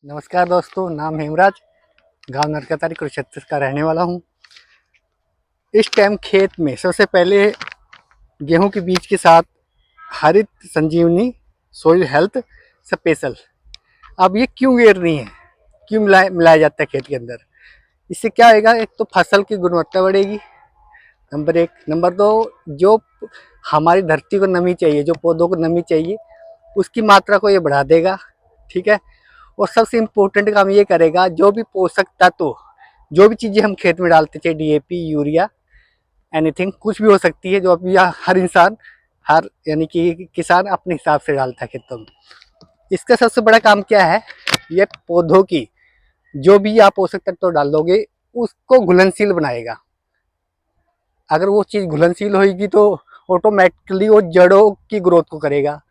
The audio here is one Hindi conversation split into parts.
नमस्कार दोस्तों, नाम हेमराज, गांव नरकतारी कुरुक्षेत्र का रहने वाला हूं। इस टाइम खेत में सबसे पहले गेहूं के बीज के साथ हरित संजीवनी सोइल हेल्थ स्पेशल। अब ये क्यों गिरनी है, क्यों मिलाया जाता है खेत के अंदर? इससे क्या होगा? एक तो फसल की गुणवत्ता बढ़ेगी, नंबर एक। नंबर दो, जो हमारी धरती को नमी चाहिए, जो पौधों को नमी चाहिए, उसकी मात्रा को ये बढ़ा देगा। ठीक है। और सबसे इम्पोर्टेंट काम ये करेगा, जो भी पोषक तत्व, जो भी चीज़ें हम खेत में डालते, चाहे डीएपी, यूरिया, एनीथिंग, कुछ भी हो सकती है, जो अभी हर इंसान, हर यानी कि किसान अपने हिसाब से डालता है खेतों में। इसका सबसे बड़ा काम क्या है? ये पौधों की जो भी आप पोषक तत्व डाल दोगे, उसको घुलनशील बनाएगा। अगर वो चीज़ घुलनशील होगी तो ऑटोमेटिकली वो जड़ों की ग्रोथ को करेगा,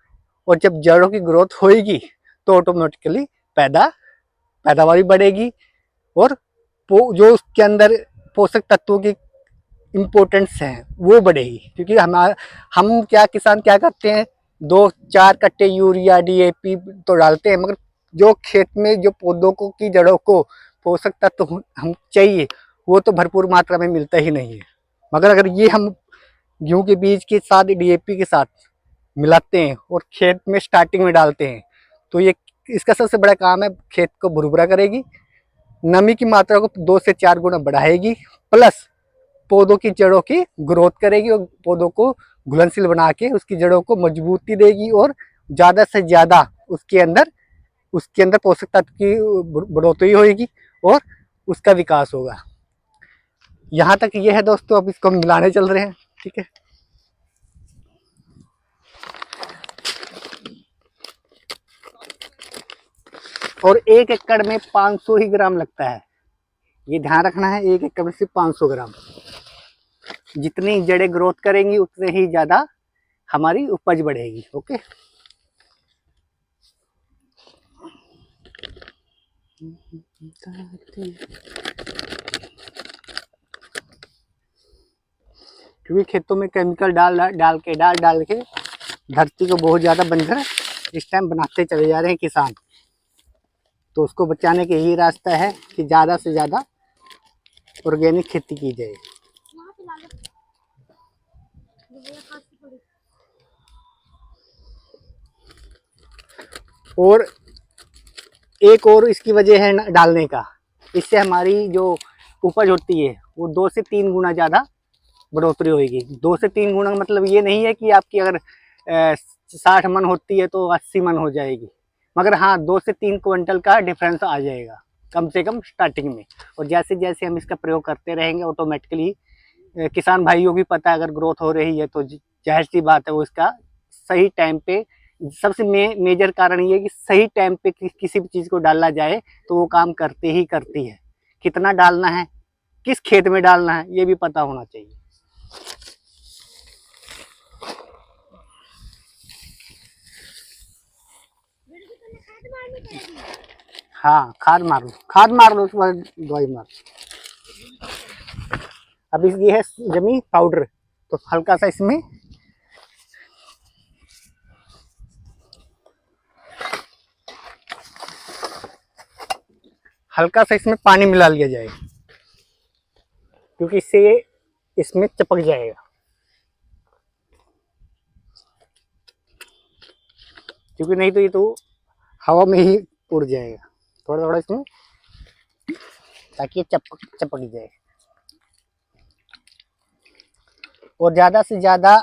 और जब जड़ों की ग्रोथ होगी तो ऑटोमेटिकली पैदावार भी बढ़ेगी, और जो उसके अंदर पोषक तत्वों की इम्पोर्टेंस है वो बढ़ेगी। क्योंकि हम किसान क्या करते हैं, 2-4 कट्टे यूरिया डीएपी तो डालते हैं, मगर जो खेत में जो पौधों को की जड़ों को पोषक तत्व हम चाहिए, वो तो भरपूर मात्रा में मिलता ही नहीं है। मगर अगर ये हम गेहूं के बीज के साथ डीएपी के साथ मिलाते हैं और खेत में स्टार्टिंग में डालते हैं, तो ये इसका सबसे बड़ा काम है, खेत को भुरभुरा करेगी, नमी की मात्रा को 2 से 4 गुना बढ़ाएगी, प्लस पौधों की जड़ों की ग्रोथ करेगी, और पौधों को घुलनशील बना के उसकी जड़ों को मजबूती देगी, और ज़्यादा से ज़्यादा उसके अंदर पोषक तत्व की बढ़ोतरी होगी और उसका विकास होगा। यहाँ तक ये है दोस्तों। अब इसको हम मिलाने चल रहे हैं। ठीक है। और 1 एकड़ में 500 ही ग्राम लगता है, ये ध्यान रखना है। 1 एकड़ में सिर्फ 500 ग्राम। जितनी जड़ें ग्रोथ करेंगी उतने ही ज्यादा हमारी उपज बढ़ेगी। ओके। क्योंकि खेतों में केमिकल डाल के धरती को बहुत ज्यादा बंजर इस टाइम बनाते चले जा रहे हैं किसान। तो उसको बचाने का यही रास्ता है कि ज्यादा से ज्यादा ऑर्गेनिक खेती की जाए। और एक और इसकी वजह है डालने का, इससे हमारी जो उपज होती है वो 2 से 3 गुना ज़्यादा बढ़ोतरी होगी। 2 से 3 गुना मतलब ये नहीं है कि आपकी अगर 60 मन होती है तो 80 मन हो जाएगी, मगर हाँ 2 से 3 क्विंटल का डिफरेंस आ जाएगा कम से कम स्टार्टिंग में। और जैसे जैसे हम इसका प्रयोग करते रहेंगे, ऑटोमेटिकली किसान भाइयों की पता है, अगर ग्रोथ हो रही है तो जाहिर सी बात है वो इसका सही टाइम पे, सबसे मेजर कारण ये है कि सही टाइम पे किसी भी चीज़ को डाला जाए तो वो काम करती है। कितना डालना है, किस खेत में डालना है, ये भी पता होना चाहिए। हाँ, खाद मार लो, उसके बाद दवाई मार। अब ये है जमी पाउडर, तो हल्का सा इसमें पानी मिला लिया जाए, क्योंकि इससे इसमें चिपक जाएगा। क्योंकि नहीं तो ये तो हवा में ही उड़ जाएगा। थोड़ा थोड़ा इसमें, ताकि ये चपक जाए। और ज़्यादा से ज़्यादा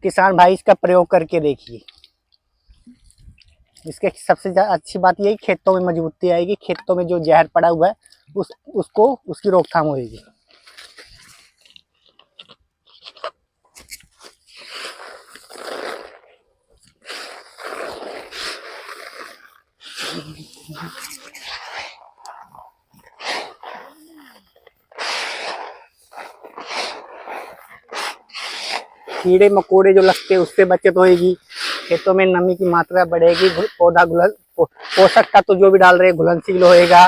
किसान भाई इसका प्रयोग करके देखिए। इसके सबसे अच्छी बात यही, खेतों में मजबूती आएगी, खेतों में जो जहर पड़ा हुआ है उसकी रोकथाम होगी। कीड़े मकोड़े जो लगते हैं उससे बचत होगी, खेतों में नमी की मात्रा बढ़ेगी, पोषक तत्व जो भी डाल रहे हैं घुलनशील होएगा,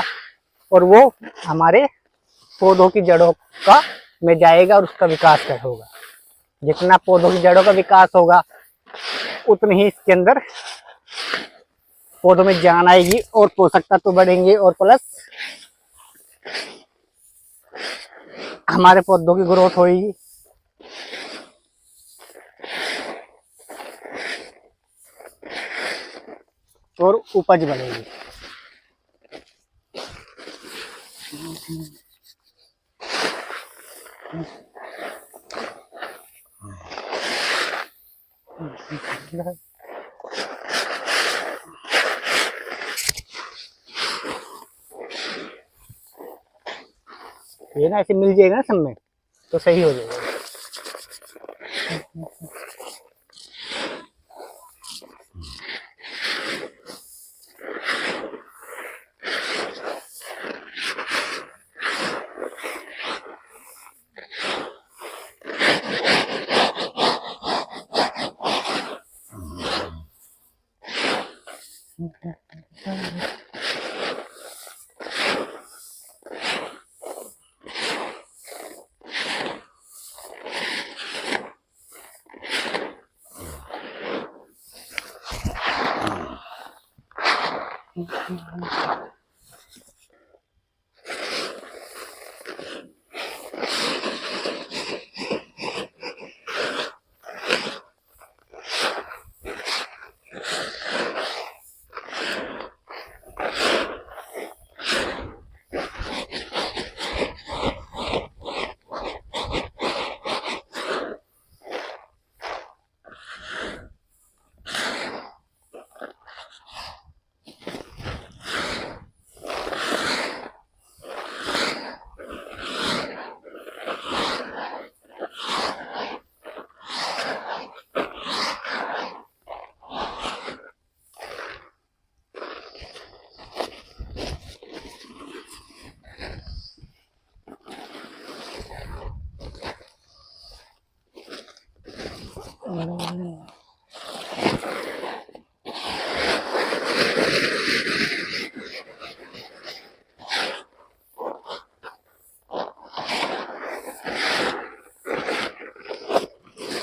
और वो हमारे पौधों की जड़ों का में जाएगा और उसका विकास होगा। जितना पौधों की जड़ों का विकास होगा उतनी ही इसके अंदर पौधों में जान आएगी और पोषक तत्व बढ़ेंगे, और प्लस हमारे पौधों की ग्रोथ होगी। और उपज बढ़ेगी। ये ना ऐसे मिल जाएगा ना सब में, तो सही हो जाएगा।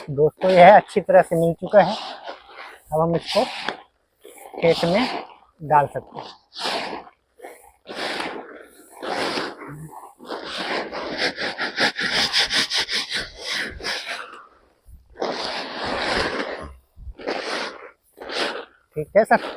दोस्तों यह अच्छी तरह से मिल चुका है। अब हम इसको खेत में डाल सकते हैं। ठीक है सर।